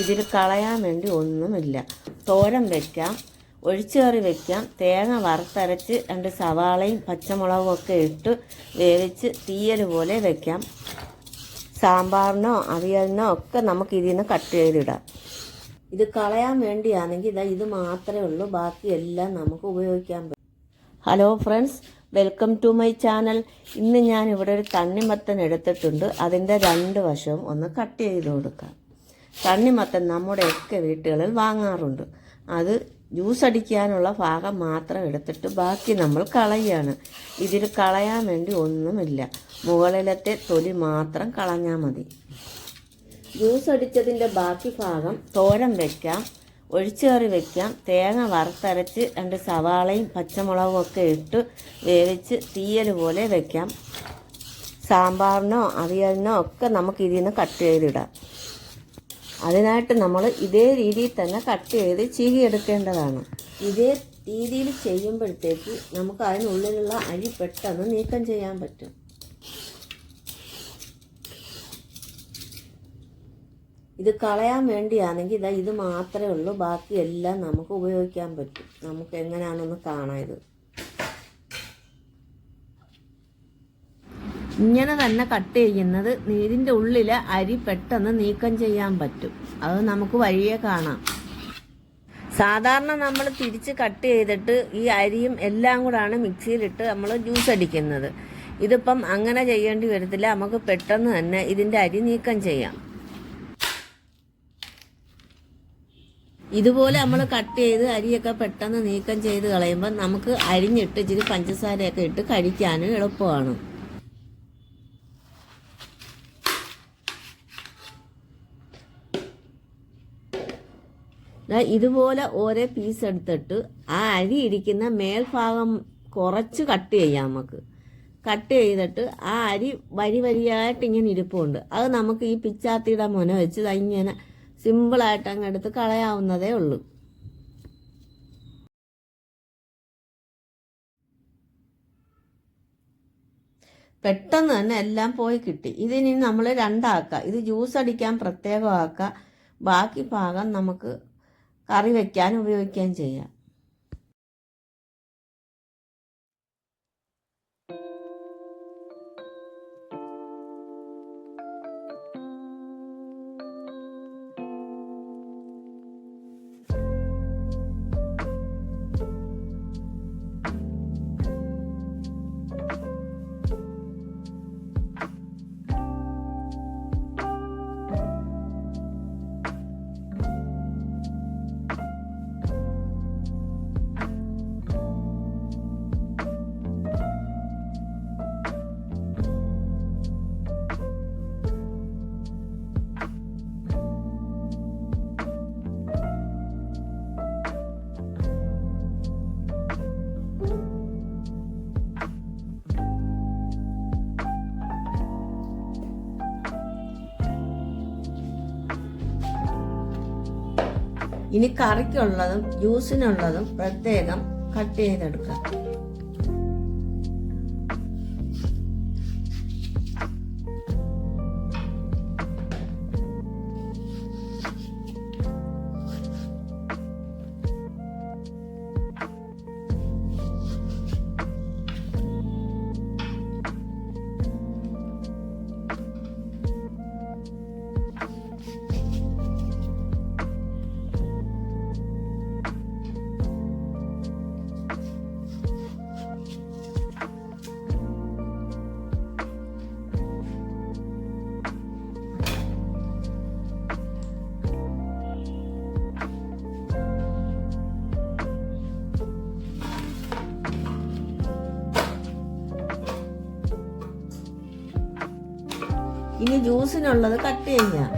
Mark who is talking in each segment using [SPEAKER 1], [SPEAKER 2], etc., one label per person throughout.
[SPEAKER 1] ഇതിൽ കളയാൻ വേണ്ടി ഒന്നുമില്ല. തോരൻ വയ്ക്കാം, ഒഴിച്ചുകറി വയ്ക്കാം, തേങ്ങ വറുത്തരച്ച് 2 സവാളയും പച്ചമുളകും ഒക്കെ ഇട്ട് വേവിച്ച് തീയൽ പോലെ വയ്ക്കാം. സാമ്പാറിനോ അവിയലിനോ ഒക്കെ നമുക്ക് ഇതിൽ നിന്ന് കട്ട് ചെയ്തിടാം. ഇത് കളയാൻ വേണ്ടിയാണെങ്കിൽ ഇത് മാത്രമേ ഉള്ളൂ, ബാക്കിയെല്ലാം നമുക്ക് ഉപയോഗിക്കാൻ പറ്റും. Hello friends, welcome to my channel. ഇന്ന് ഞാൻ ഇവിടെ ഒരു തണ്ണിമത്തൻ എടുത്തിട്ടുണ്ട്. അതിൻ്റെ 2 വശവും ഒന്ന് കട്ട് ചെയ്ത് കൊടുക്കാം. തണ്ണിമത്തൻ നമ്മുടെയൊക്കെ വീട്ടുകളിൽ വാങ്ങാറുണ്ട്. അത് ജ്യൂസ് അടിക്കാനുള്ള ഭാഗം മാത്രം എടുത്തിട്ട് ബാക്കി നമ്മൾ കളയുകയാണ്. ഇതിൽ കളയാൻ വേണ്ടി ഒന്നുമില്ല, മുകളിലത്തെ തൊലി മാത്രം കളഞ്ഞാൽ മതി. ജ്യൂസ് അടിച്ചതിൻ്റെ ബാക്കി ഭാഗം തോരൻ വയ്ക്കാം, ഒഴിച്ചുകറി വയ്ക്കാം, തേങ്ങ വറുത്തരച്ച് 2 സവാളയും പച്ചമുളകും ഒക്കെ ഇട്ട് വേവിച്ച് തീയൽ പോലെ വയ്ക്കാം. സാമ്പാറിനോ അവിയലിനോ ഒക്കെ നമുക്ക് ഇതിൽ നിന്ന് കട്ട് ചെയ്തിടാം. അതിനായിട്ട് നമ്മൾ ഇതേ രീതിയിൽ തന്നെ കട്ട് ചെയ്ത് ചീകിയെടുക്കേണ്ടതാണ്. ഇതേ രീതിയിൽ ചെയ്യുമ്പോഴത്തേക്ക് നമുക്ക് അതിനുള്ളിലുള്ള അരി പെട്ടെന്ന് നീക്കം ചെയ്യാൻ പറ്റും. ഇത് കളയാൻ വേണ്ടിയാണെങ്കിൽ ഇത് മാത്രമേ ഉള്ളൂ, ബാക്കിയെല്ലാം നമുക്ക് ഉപയോഗിക്കാൻ പറ്റും. നമുക്ക് എങ്ങനെയാണെന്ന് കാണാം. ഇങ്ങനെ തന്നെ കട്ട് ചെയ്യുന്നത് ഇതിൻ്റെ ഉള്ളിലെ അരി പെട്ടെന്ന് നീക്കം ചെയ്യാൻ പറ്റും. അത് നമുക്ക് വഴിയെ കാണാം. സാധാരണ നമ്മൾ തിരിച്ച് കട്ട് ചെയ്തിട്ട് ഈ അരിയും എല്ലാം കൂടാണ് മിക്സിയിലിട്ട് നമ്മൾ ജ്യൂസ് അടിക്കുന്നത്. ഇതിപ്പം അങ്ങനെ ചെയ്യേണ്ടി വരത്തില്ല, നമുക്ക് പെട്ടെന്ന് തന്നെ ഇതിൻ്റെ അരി നീക്കം ചെയ്യാം. ഇതുപോലെ നമ്മൾ കട്ട് ചെയ്ത് അരിയൊക്കെ പെട്ടെന്ന് നീക്കം ചെയ്ത് കളയുമ്പോൾ നമുക്ക് അരിഞ്ഞിട്ട് ഇച്ചിരി പഞ്ചസാരയൊക്കെ ഇട്ട് കഴിക്കാനും എളുപ്പമാണ്. ഇതുപോലെ ഓരോ പീസ് എടുത്തിട്ട് ആ അരി ഇരിക്കുന്ന മേൽഭാഗം കുറച്ച് കട്ട് ചെയ്യാം. നമുക്ക് കട്ട് ചെയ്തിട്ട് ആ അരി വരി വരിയായിട്ട് ഇങ്ങനെ ഇരിപ്പുണ്ട്. അത് നമുക്ക് ഈ പിച്ചാത്തിയുടെ മുന വെച്ച് ഇങ്ങനെ സിമ്പിളായിട്ട് അങ്ങ് എടുത്ത് കളയാവുന്നതേ ഉള്ളൂ. പെട്ടെന്ന് തന്നെ എല്ലാം പോയി കിട്ടി. ഇതിനി നമ്മൾ 2 ആക്കുക. ഇത് ജ്യൂസ് അടിക്കാൻ പ്രത്യേകം ആക്കുക, ബാക്കി ഭാഗം നമുക്ക് കറി വയ്ക്കാൻ ഉപയോഗിക്കുകയും ചെയ്യാം. ഇനി കറിക്കുള്ളതും ജ്യൂസിനുള്ളതും പ്രത്യേകം കട്ട് ചെയ്തെടുക്കാം. ഇനി ജ്യൂസിനുള്ളത് കട്ട് ചെയ്യാം.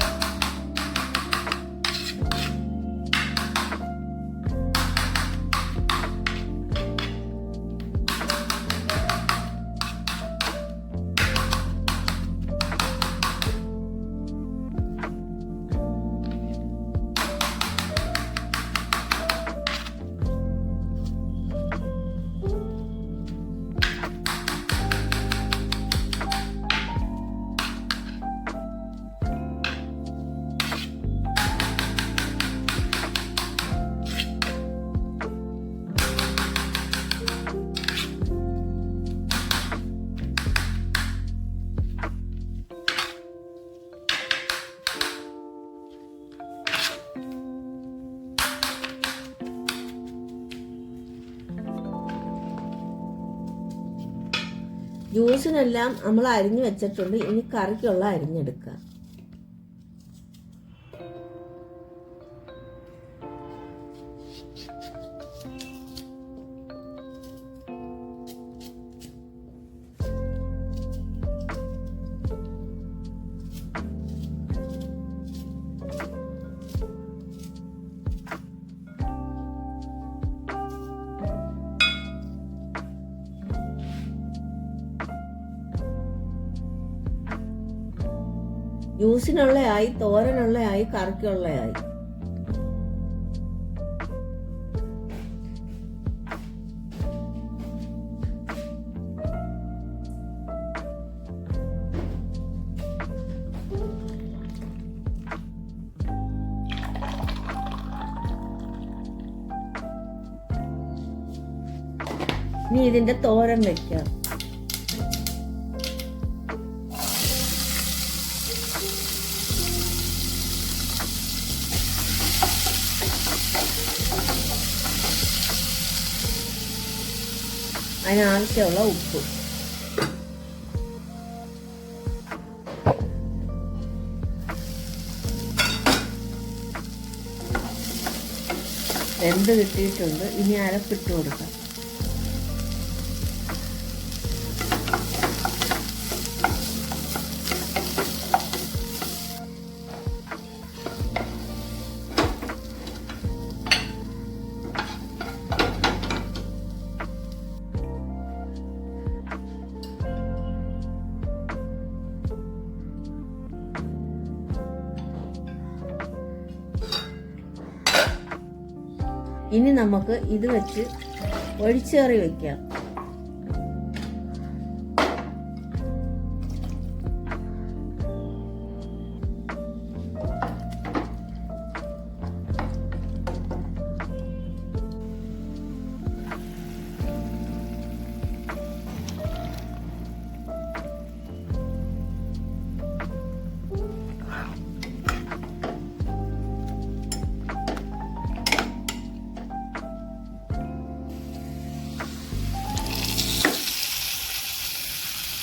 [SPEAKER 1] ജ്യൂസിനെല്ലാം നമ്മൾ അരിഞ്ഞു വെച്ചിട്ടുണ്ട്. ഇനി കറിക്കുള്ള അരിഞ്ഞെടുക്കുക. ജ്യൂസിനുള്ളയായി, തോരനുള്ളയായി, കറിക്കുള്ളയായി. ഇനി ഇതിന്റെ തോരൻ വെക്കാം. അതിനാവശ്യമുള്ള ഉപ്പ്. വെന്ത് കിട്ടിയിട്ടുണ്ട്. ഇനി അരപ്പിട്ട് കൊടുക്കാം. ഇനി നമുക്ക് ഇത് വെച്ച് ഒഴിച്ചുകറി വെക്കാം.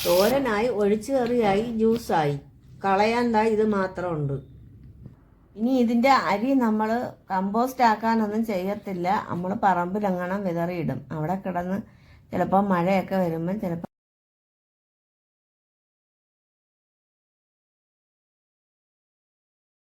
[SPEAKER 1] തോരനായി, ഒഴിച്ചുകറിയായി, ജ്യൂസായി. കളയാൻ ഇത് മാത്രമുണ്ട്. ഇനി ഇതിൻ്റെ അരി നമ്മൾ കമ്പോസ്റ്റ് ആക്കാനൊന്നും ചെയ്യത്തില്ല. നമ്മൾ പറമ്പിലെങ്ങാനും വിതറിയിടും. അവിടെ കിടന്ന് ചിലപ്പോൾ മഴയൊക്കെ വരുമ്പം ചിലപ്പോൾ